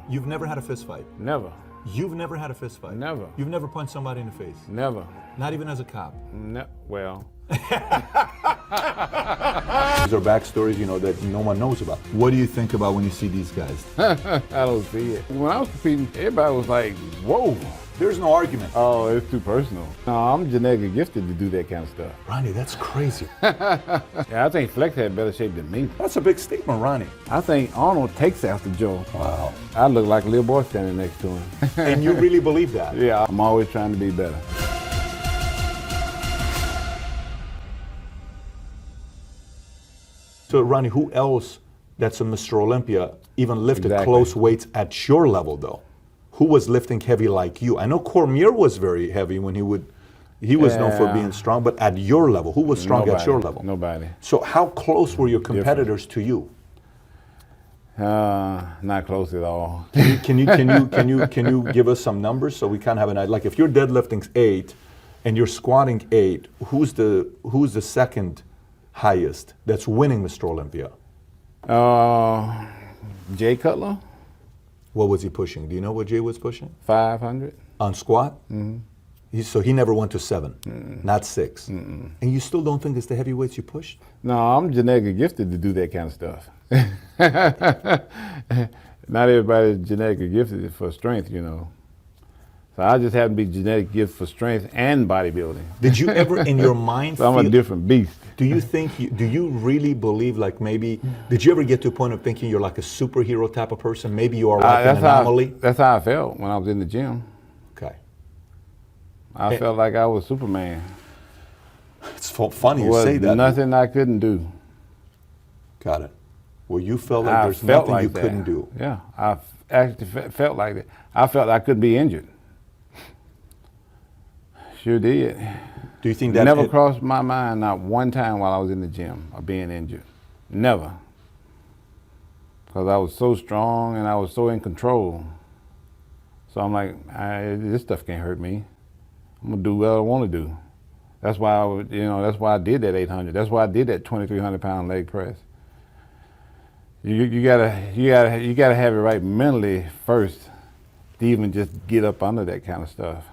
You've never had a fist fight. Never. You've never had a fist fight. Never. You've never punched somebody in the face. Never. Not even as a cop. No, well. These are backstories, that no one knows about. What do you think about when you see these guys? I don't see it. When I was competing, everybody was like, whoa. There's no argument. Oh, it's too personal. No, I'm genetically gifted to do that kind of stuff. Ronnie, that's crazy. Yeah, I think Flex had better shape than me. That's a big statement, Ronnie. I think Arnold takes after Joe. Wow. I look like a little boy standing next to him. And you really believe that? Yeah, I'm always trying to be better. So, Ronnie, who else that's a Mr. Olympia even lifted close weights at your level, though? Who was lifting heavy like you? I know Cormier was very heavy when he was known for being strong, but at your level, who was strong at your level? Nobody. So how close were your competitors to you? Not close at all. Can you give us some numbers so we kind of have an idea? Like if you're deadlifting 8 and you're squatting 8, who's the second highest that's winning Mr. Olympia? Jay Cutler. What was he pushing? Do you know what Jay was pushing? 500. On squat? Mm-hmm. So he never went to 7, not 6. And you still don't think it's the heavyweights you pushed? No, I'm genetically gifted to do that kind of stuff. Not everybody's genetically gifted for strength, So I just happen to be genetic gift for strength and bodybuilding. Did you ever in your mind so I'm a different beast. Do you really believe did you ever get to a point of thinking you're like a superhero type of person? Maybe you are like an anomaly? That's how I felt when I was in the gym. Okay. I felt like I was Superman. It's funny you say that. Nothing I couldn't do. Got it. Well, you felt like there's nothing you couldn't do. Yeah, I actually felt like that. I felt I couldn't be injured. Sure did. Do you think that never crossed my mind not one time while I was in the gym of being injured? Never. Because I was so strong and I was so in control. So I'm like, this stuff can't hurt me. I'm gonna do what I want to do. That's why that's why I did that 800. That's why I did that 2,300 pound leg press. You gotta have it right mentally first to even just get up under that kind of stuff.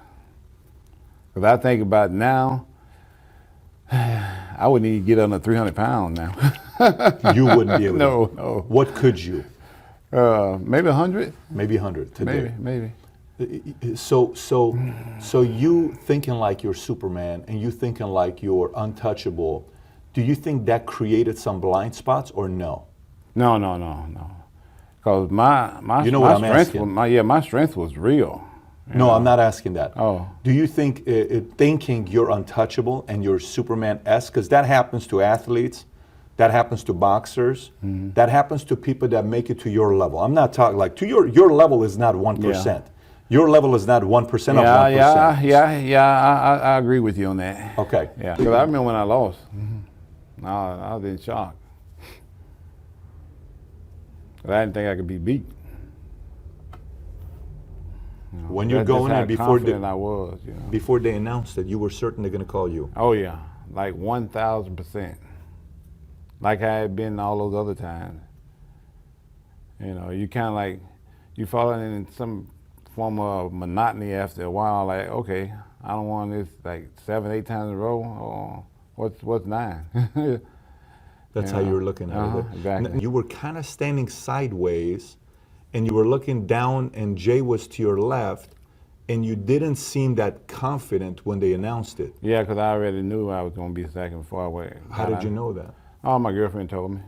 Because I think about it now, I wouldn't even get under 300 pounds now. You wouldn't be able to? No. What could you? Maybe 100. Maybe 100 today. Maybe. So you thinking like you're Superman and you thinking like you're untouchable, do you think that created some blind spots or no? No. Because my strength was real. No, I'm not asking that. Oh. Do you think thinking you're untouchable and you're Superman-esque, because that happens to athletes, that happens to boxers, that happens to people that make it to your level. I'm not talking like to your level is not 1%. Yeah. Your level is not 1% of 1%. Yeah, I agree with you on that. Okay. Yeah, because I remember when I lost, I was in shock. I didn't think I could be beat. When you're going in before they announced it, you were certain they're going to call you. Oh yeah, like 1,000%. Like I had been all those other times. You kind of like you fall in some form of monotony after a while. Like, okay, I don't want this like 7, 8 times in a row. Or what's 9? That's how you were looking at it. Exactly. You were kind of standing sideways. And you were looking down and Jay was to your left and you didn't seem that confident when they announced it. Yeah, because I already knew I was going to be second before I went. How did you know that? Oh, my girlfriend told me.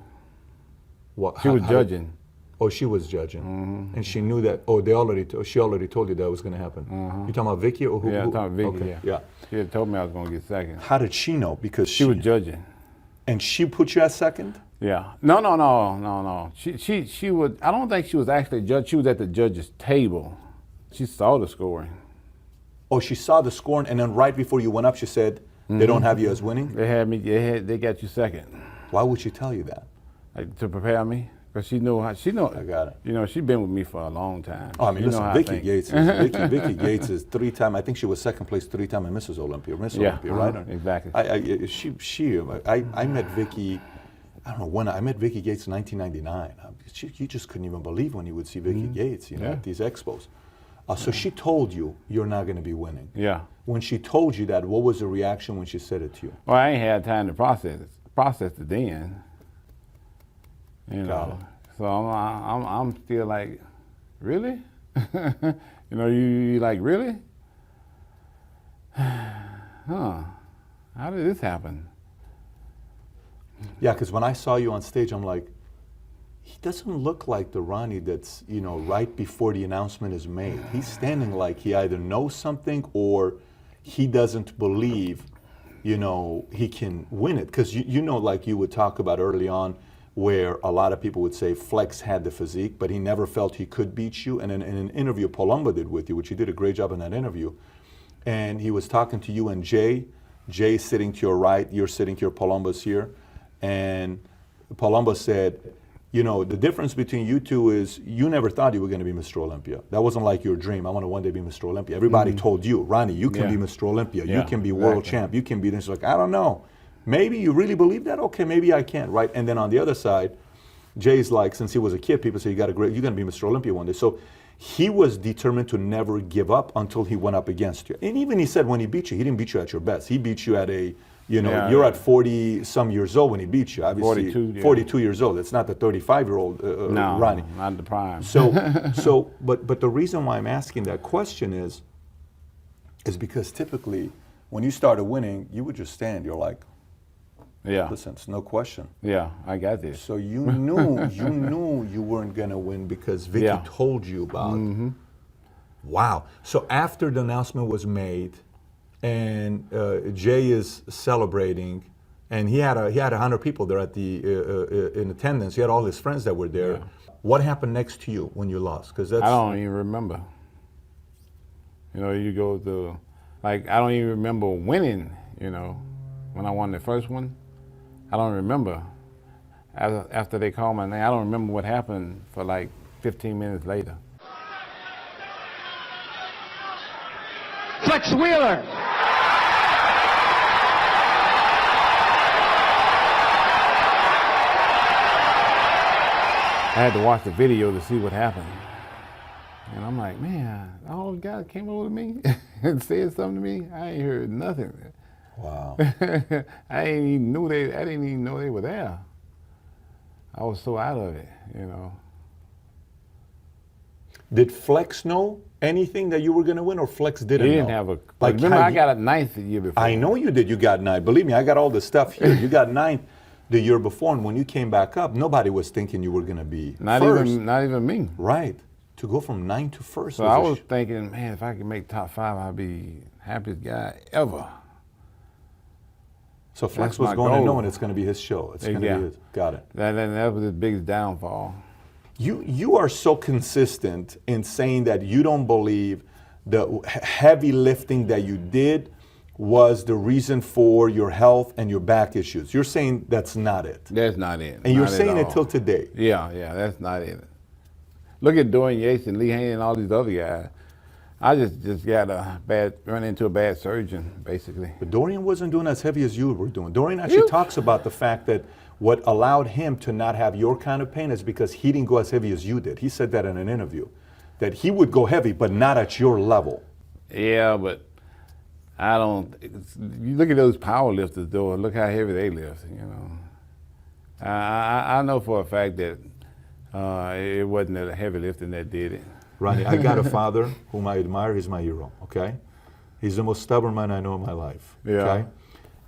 What? She was judging. Oh, she was judging. And she knew that, she already told you that was going to happen. You talking about Vicky or who? Yeah, I'm talking about Vicky, okay. Yeah. She had told me I was going to get second. How did she know? Because she was judging. And she put you at second? Yeah. No. She would. I don't think she was actually a judge. She was at the judge's table. She saw the scoring. Oh, she saw the scoring, and then right before you went up, she said, "They don't have you as winning." They had me. They got you second. Why would she tell you that? Like, to prepare me, because she knew how. She know. I got it. She's been with me for a long time. Oh, I mean, listen, Vicky Gates. Vicky Gates is 3-time. I think she was second place 3-time in Mrs. Olympia. Olympia, right? Exactly. I met Vicky I don't know when I met Vicky Gates in 1999. You just couldn't even believe when you would see Vicky Gates, you know, at these expos. So she told you you're not going to be winning. Yeah. When she told you that, what was the reaction when she said it to you? Well, I ain't had time to process it then. You know, so I'm still like, really? You know, you like, really? Huh? How did this happen? Yeah, because when I saw you on stage, I'm like, he doesn't look like the Ronnie that's, you know, right before the announcement is made. He's standing like he either knows something or he doesn't believe, you know, he can win it. Because you know, like you would talk about early on, where a lot of people would say Flex had the physique, but he never felt he could beat you. And in an interview Palumbo did with you, which you did a great job in that interview, and he was talking to you and Jay. Jay's sitting to your right, you're sitting here, Palumbo's here. And Palumbo said, you know, the difference between you two is you never thought you were going to be Mr. Olympia. That wasn't like your dream. I want to one day be Mr. Olympia. Everybody told you, Ronnie, you can be Mr. Olympia. You can be world champ. You can be this. Like, I don't know. Maybe you really believe that? Okay, maybe I can't, right? And then on the other side, Jay's like, since he was a kid, people say you're going to be Mr. Olympia one day. So he was determined to never give up until he went up against you. And even he said when he beat you, he didn't beat you at your best. He beat you at a, you know, you're at 40 some years old when he beat you. Obviously, 42 years old. It's not the 35-year-old no, Ronnie. Not the prime. But the reason why I'm asking that question is because typically when you started winning, you would just stand. You're like, listen, it's no question. Yeah, I got this. So you knew you weren't gonna win because Vicky told you about it. Wow. So after the announcement was made, and Jay is celebrating, and he had 100 people there at the in attendance. He had all his friends that were there. Yeah. What happened next to you when you lost? Because I don't even remember. You know, you go to, like, I don't even remember winning. You know, when I won the first one, I don't remember. After they called my name, I don't remember what happened for like 15 minutes later. Flex Wheeler. I had to watch the video to see what happened. And I'm like, man, all the guys came over to me and said something to me. I ain't heard nothing. Wow. I didn't even know they were there. I was so out of it, you know. Did Flex know anything that you were going to win, or Flex didn't know? He didn't have a, like, remember I got a ninth the year before. I know you did. You got ninth. Believe me, I got all the stuff here. You got ninth the year before, and when you came back up, nobody was thinking you were going to be first. Not even me. Right. To go from ninth to first. So I was thinking, man, if I could make top 5, I'd be happiest guy ever. So Flex was going to know, and it's going to be his show. It's going to be his. Got it. That was his biggest downfall. You are so consistent in saying that you don't believe the heavy lifting that you did was the reason for your health and your back issues. You're saying that's not it. That's not it. And you're saying it till today. Yeah, that's not it. Look at Dorian Yates and Lee Haney and all these other guys. I just got run into a bad surgeon, basically. But Dorian wasn't doing as heavy as you were doing. Dorian actually talks about the fact that what allowed him to not have your kind of pain is because he didn't go as heavy as you did. He said that in an interview, that he would go heavy, but not at your level. Yeah, but I don't. You look at those power lifters, though. Look how heavy they lift. You know, I know for a fact that it wasn't the heavy lifting that did it. Ronnie, I got a father whom I admire. He's my hero, okay? He's the most stubborn man I know in my life, okay?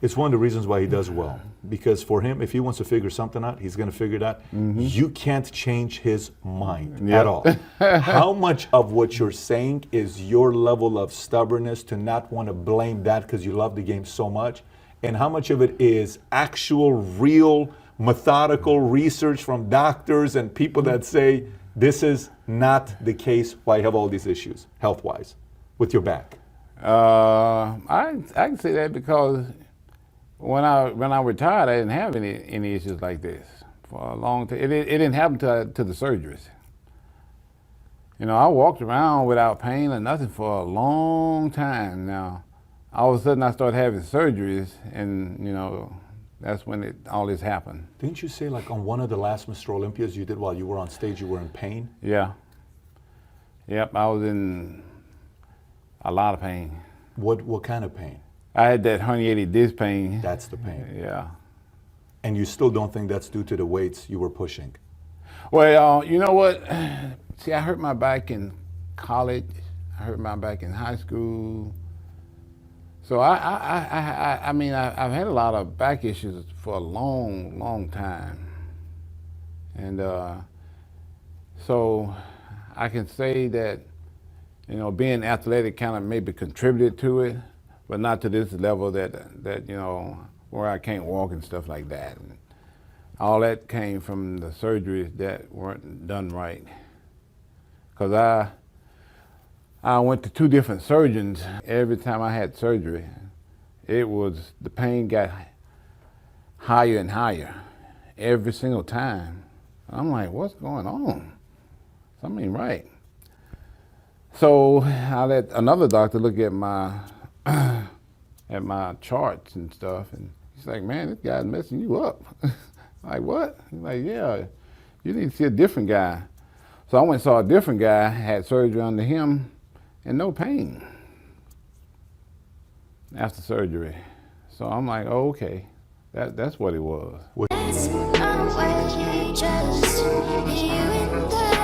It's one of the reasons why he does well. Because for him, if he wants to figure something out, he's going to figure it out. You can't change his mind at all. How much of what you're saying is your level of stubbornness to not want to blame that because you love the game so much? And how much of it is actual, real, methodical research from doctors and people that say, this is not the case why you have all these issues, health-wise, with your back? I can say that because when I retired, I didn't have any issues like this for a long time. It didn't happen to the surgeries. You know, I walked around without pain or nothing for a long time. Now, all of a sudden I started having surgeries, and you know, That's when all this happened. Didn't you say like on one of the last Mr. Olympias you did while you were on stage, you were in pain? Yeah. Yep, I was in a lot of pain. What kind of pain? I had that herniated disc pain. That's the pain. Yeah. And you still don't think that's due to the weights you were pushing? Well, you know what? See, I hurt my back in college. I hurt my back in high school. So I mean, I've had a lot of back issues for a long, long time. And so I can say that, you know, being athletic kind of maybe contributed to it, but not to this level that you know, where I can't walk and stuff like that. And all that came from the surgeries that weren't done right. Because I went to 2 different surgeons. Every time I had surgery, the pain got higher and higher every single time. I'm like, what's going on? Something ain't right. So I let another doctor look at my at my charts and stuff, and he's like, man, this guy's messing you up. Like, what? He's like, yeah, you need to see a different guy. So I went and saw a different guy, had surgery under him, and no pain after surgery. So I'm like, oh, okay, that's what it was. It's not just you and